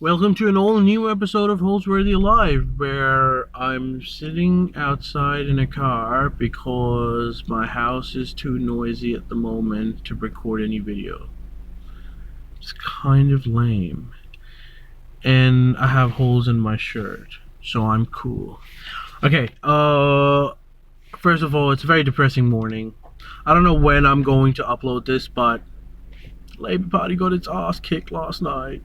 Welcome to an all new episode of Holsworthy Alive, where I'm sitting outside in a car because my house is too noisy at the moment to record any video. It's kind of lame. And I have holes in my shirt, so I'm cool. Okay, first of all, it's a very depressing morning. I don't know when I'm going to upload this, but Labour Party got its ass kicked last night.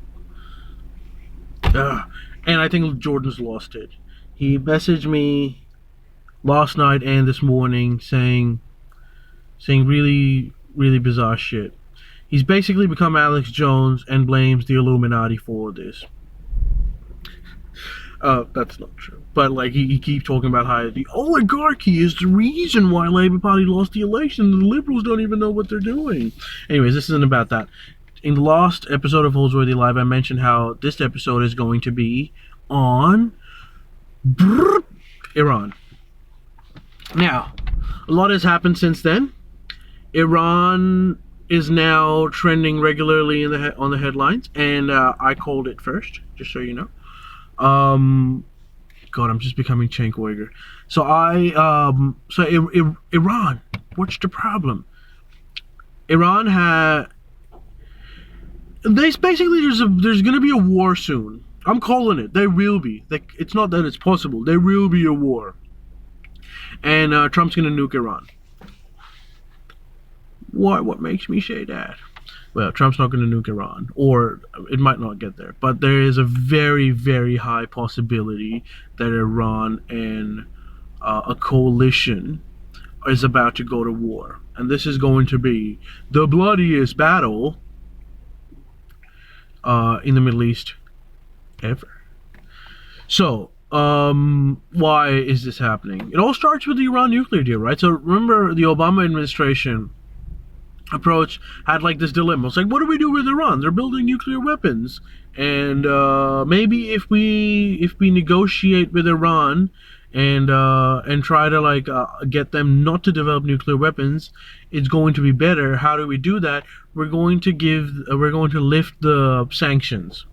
And I think Jordan's lost it. He messaged me last night and this morning saying really, really bizarre shit. He's basically become Alex Jones and blames the Illuminati for this. That's not true. But like he keeps talking about how the oligarchy is the reason why Labour Party lost the election. The Liberals don't even know what they're doing. Anyways, this isn't about that. In the last episode of Holsworthy Live, I mentioned how this episode is going to be on Iran. Now, a lot has happened since then. Iran is now trending regularly on the headlines, and I called it first, just so you know. God, I'm just becoming Cenk Uyghur. So Iran, what's the problem? Iran had. There's going to be a war soon. I'm calling it. There will be. It's not that it's possible. There will be a war. And Trump's going to nuke Iran. What makes me say that? Well, Trump's not going to nuke Iran. Or it might not get there. But there is a very, very high possibility that Iran and a coalition is about to go to war. And this is going to be the bloodiest battle in the Middle East ever. So, why is this happening? It all starts with the Iran nuclear deal, right? So remember the Obama administration approach had like this dilemma. It's like, what do we do with Iran? They're building nuclear weapons, and maybe if we negotiate with Iran and try to get them not to develop nuclear weapons, it's going to be better. How do we do that? We're going to lift the sanctions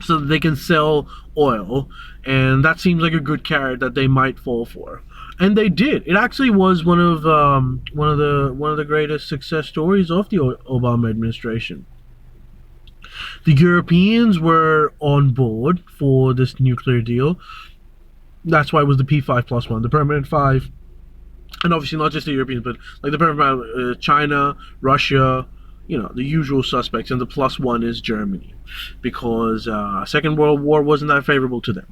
so that they can sell oil, and that seems like a good carrot that they might fall for. And they did. It actually was one of the greatest success stories of the Obama administration. The Europeans were on board for this nuclear deal. That's why it was the P5+1, the permanent five. And obviously not just the Europeans, but like the permanent China, Russia, the usual suspects. And the +1 is Germany, because Second World War wasn't that favorable to them.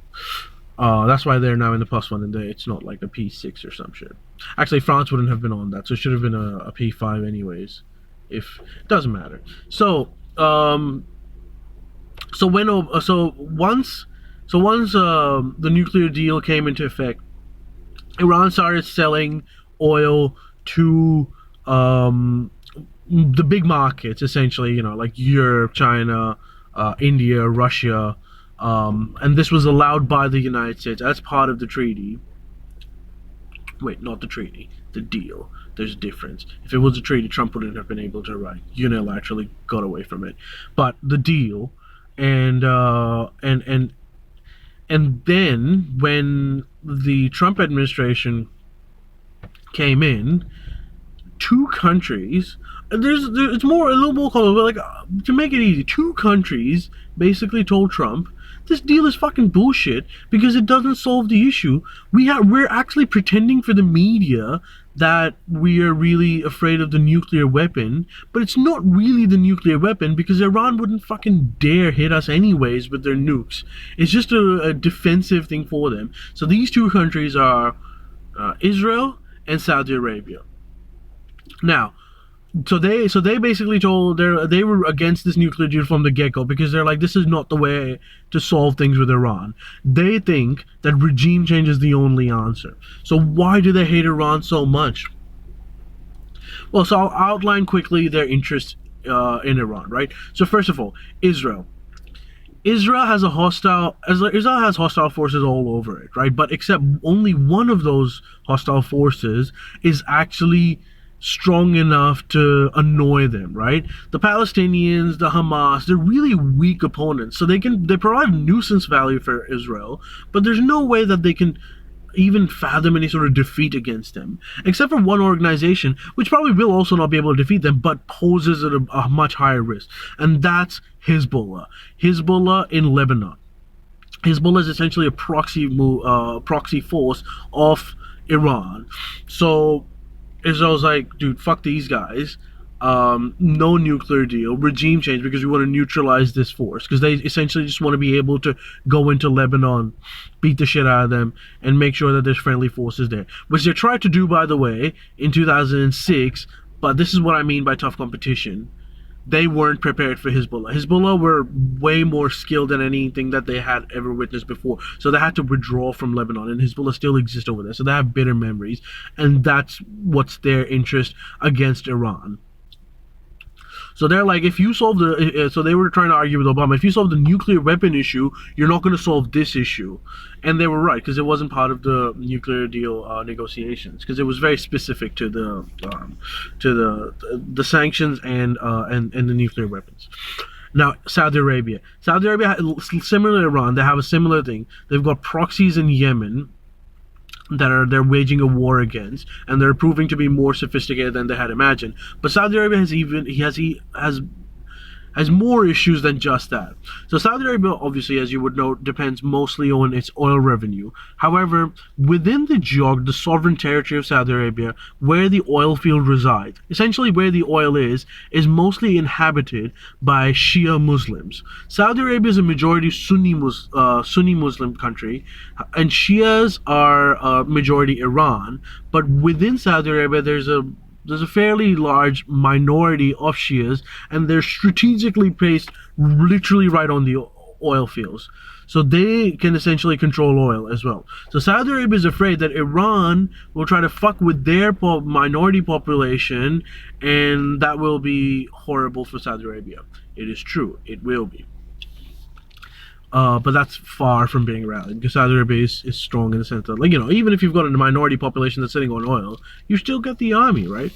That's why they're now in the +1, and it's not like a P6 or some shit. Actually, France wouldn't have been on that, so it should have been a P5 anyways. If it doesn't matter. So once the nuclear deal came into effect, Iran started selling oil to the big markets, essentially, like Europe, China, India, Russia. And this was allowed by the United States as part of the treaty. Wait, not the treaty, the deal. There's a difference. If it was a treaty, Trump wouldn't have been able to unilaterally got away from it. But the deal, and then when the Trump administration came in, two countries. It's a little more colorful. Like, to make it easy, two countries basically told Trump, this deal is fucking bullshit because it doesn't solve the issue. We're actually pretending for the media that we are really afraid of the nuclear weapon, but it's not really the nuclear weapon because Iran wouldn't fucking dare hit us anyways with their nukes. It's just a defensive thing for them. So these two countries are Israel and Saudi Arabia. Now, so they basically told they were against this nuclear deal from the get-go because they're like, this is not the way to solve things with Iran. They think that regime change is the only answer. So why do they hate Iran so much? Well, so I'll outline quickly their interest in Iran, right? So first of all, Israel. Israel has hostile forces all over it, right? But except only one of those hostile forces is actually strong enough to annoy them, right? The Palestinians, the Hamas, they're really weak opponents, so they provide nuisance value for Israel, but there's no way that they can even fathom any sort of defeat against them, except for one organization, which probably will also not be able to defeat them, but poses at a much higher risk, and that's Hezbollah. Hezbollah in Lebanon. Hezbollah is essentially a proxy force of Iran. So Israel's like, dude, fuck these guys. No nuclear deal, regime change, because we want to neutralize this force, because they essentially just want to be able to go into Lebanon, beat the shit out of them, and make sure that there's friendly forces there, which they tried to do, by the way, in 2006. But this is what I mean by tough competition. They weren't prepared for Hezbollah. Hezbollah were way more skilled than anything that they had ever witnessed before. So they had to withdraw from Lebanon, and Hezbollah still exists over there. So they have bitter memories, and that's what's their interest against Iran. So they're like, if you solve so they were trying to argue with Obama, if you solve the nuclear weapon issue, you're not going to solve this issue. And they were right, because it wasn't part of the nuclear deal negotiations, because it was very specific to the sanctions and the nuclear weapons. Now, Saudi Arabia, similar to Iran, they have a similar thing. They've got proxies in Yemen that they're waging a war against, and they're proving to be more sophisticated than they had imagined. But Saudi Arabia has more issues than just that. So Saudi Arabia, obviously, as you would know, depends mostly on its oil revenue. However, within the sovereign territory of Saudi Arabia, where the oil field resides, essentially where the oil is mostly inhabited by Shia Muslims. Saudi Arabia is a majority Sunni Muslim country, and Shias are majority Iran. But within Saudi Arabia, there's a fairly large minority of Shias, and they're strategically placed literally right on the oil fields. So they can essentially control oil as well. So Saudi Arabia is afraid that Iran will try to fuck with their minority population, and that will be horrible for Saudi Arabia. It is true. It will be. But that's far from being rallied, because Saudi Arabia is strong in the sense that, like, you know, even if you've got a minority population that's sitting on oil, you still get the army, right?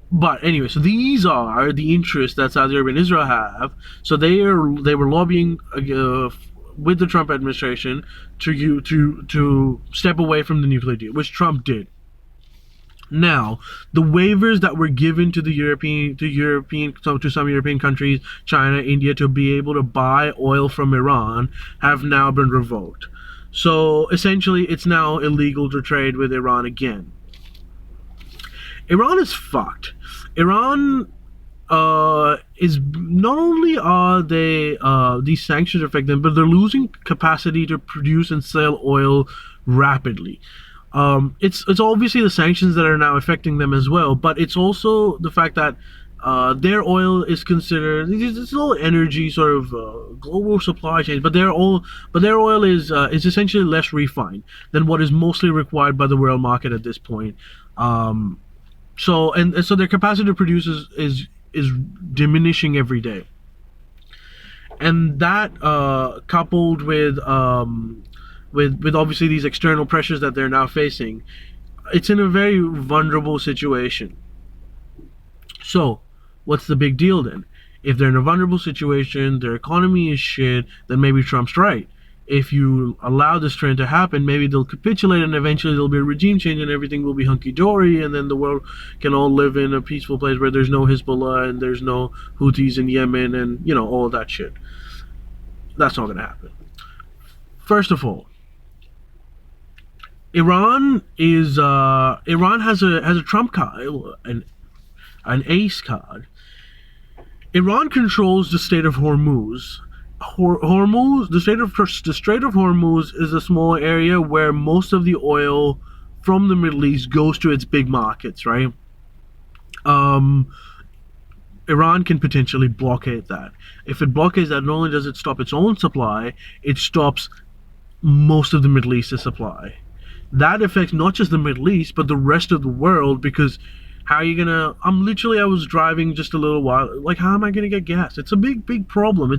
But anyway, so these are the interests that Saudi Arabia and Israel have. So they were lobbying with the Trump administration to step away from the nuclear deal, which Trump did. Now, the waivers that were given to some European countries, China, India, to be able to buy oil from Iran have now been revoked. So essentially, it's now illegal to trade with Iran again. Iran is fucked. Iran is not only are they these sanctions affect them, but they're losing capacity to produce and sell oil rapidly. It's obviously the sanctions that are now affecting them as well, but it's also the fact that their oil is considered, it's all energy sort of global supply chain, but their oil is essentially less refined than what is mostly required by the world market at this point. So their capacity to produce is diminishing every day, and that coupled with obviously these external pressures that they're now facing, it's in a very vulnerable situation. So, what's the big deal then? If they're in a vulnerable situation, their economy is shit, then maybe Trump's right. If you allow this trend to happen, maybe they'll capitulate, and eventually there'll be a regime change and everything will be hunky-dory, and then the world can all live in a peaceful place where there's no Hezbollah and there's no Houthis in Yemen and, you know, all of that shit. That's not going to happen. First of all, Iran has a trump card, an ace card. Iran controls the Strait of Hormuz. The Strait of Hormuz is a small area where most of the oil from the Middle East goes to its big markets, right? Iran can potentially blockade that. If it blockades that, not only does it stop its own supply, it stops most of the Middle East's supply. That affects not just the Middle East, but the rest of the world, because how are you gonna, I was driving just a little while, like, how am I gonna get gas? It's a big problem.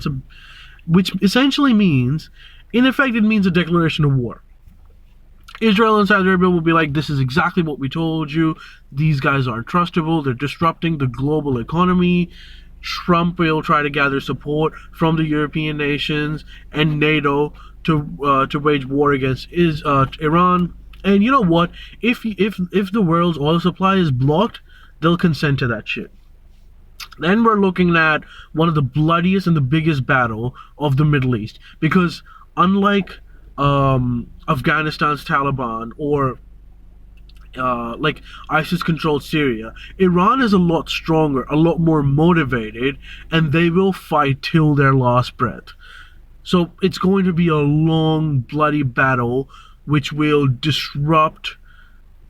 Which essentially means, in effect, it means a declaration of war. Israel and Saudi Arabia will be like, this is exactly what we told you. These guys aren't trustable. They're disrupting the global economy. Trump will try to gather support from the European nations and NATO to wage war against Iran. And you know what? If the world's oil supply is blocked, they'll consent to that shit. Then we're looking at one of the bloodiest and the biggest battle of the Middle East, because unlike Afghanistan's Taliban or like ISIS-controlled Syria, Iran is a lot stronger, a lot more motivated, and they will fight till their last breath. So it's going to be a long, bloody battle, which will disrupt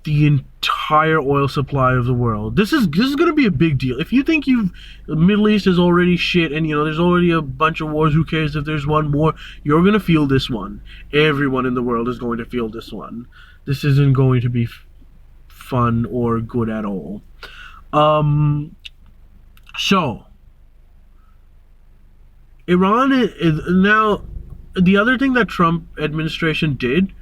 the entire oil supply of the world. This is going to be a big deal. If you think the Middle East is already shit, and there's already a bunch of wars, who cares if there's one more? You're going to feel this one. Everyone in the world is going to feel this one. This isn't going to be fun or good at all. So Iran is now, the other thing that Trump administration did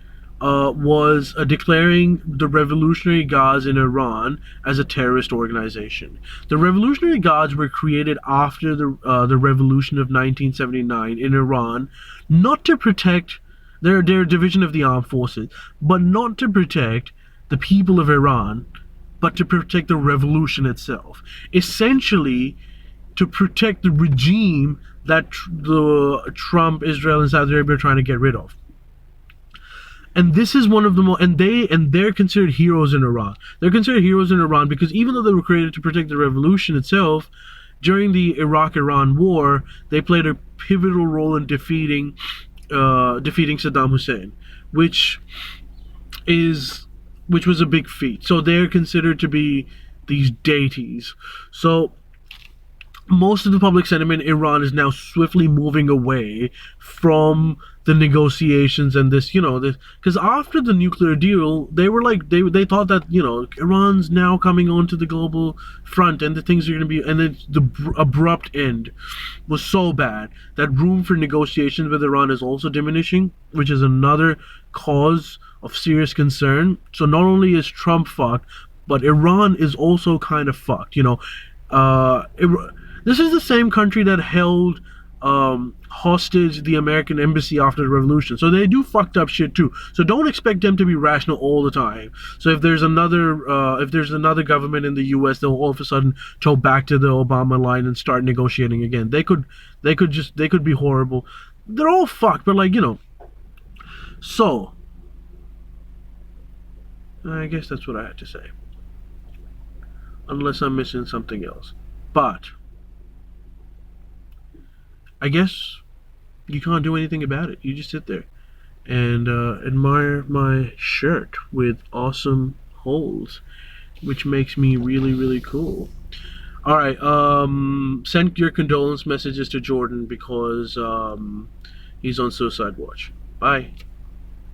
was declaring the Revolutionary Guards in Iran as a terrorist organization. The Revolutionary Guards were created after the revolution of 1979 in Iran, not to protect their division of the armed forces, but not to protect the people of Iran, but to protect the revolution itself. Essentially, to protect the regime that the Trump, Israel, and Saudi Arabia are trying to get rid of. And this is one of the most, and they're considered heroes in Iran. They're considered heroes in Iran because even though they were created to protect the revolution itself, during the Iraq-Iran war, they played a pivotal role in defeating Saddam Hussein, which was a big feat. So they're considered to be these deities. So most of the public sentiment in Iran is now swiftly moving away from the negotiations and this, because after the nuclear deal, they were like, they thought that, Iran's now coming onto the global front and the things are going to be, and then the abrupt end was so bad that room for negotiations with Iran is also diminishing, which is another cause of serious concern. So not only is Trump fucked, but Iran is also kind of fucked. This is the same country that held hostage the American embassy after the revolution. So they do fucked up shit too. So don't expect them to be rational all the time. So if there's another government in the U.S., they'll all of a sudden toe back to the Obama line and start negotiating again. They could be horrible. They're all fucked, but So I guess that's what I had to say. Unless I'm missing something else. But I guess you can't do anything about it. You just sit there and admire my shirt with awesome holes, which makes me really, really cool. All right, send your condolence messages to Jordan because he's on suicide watch. Bye.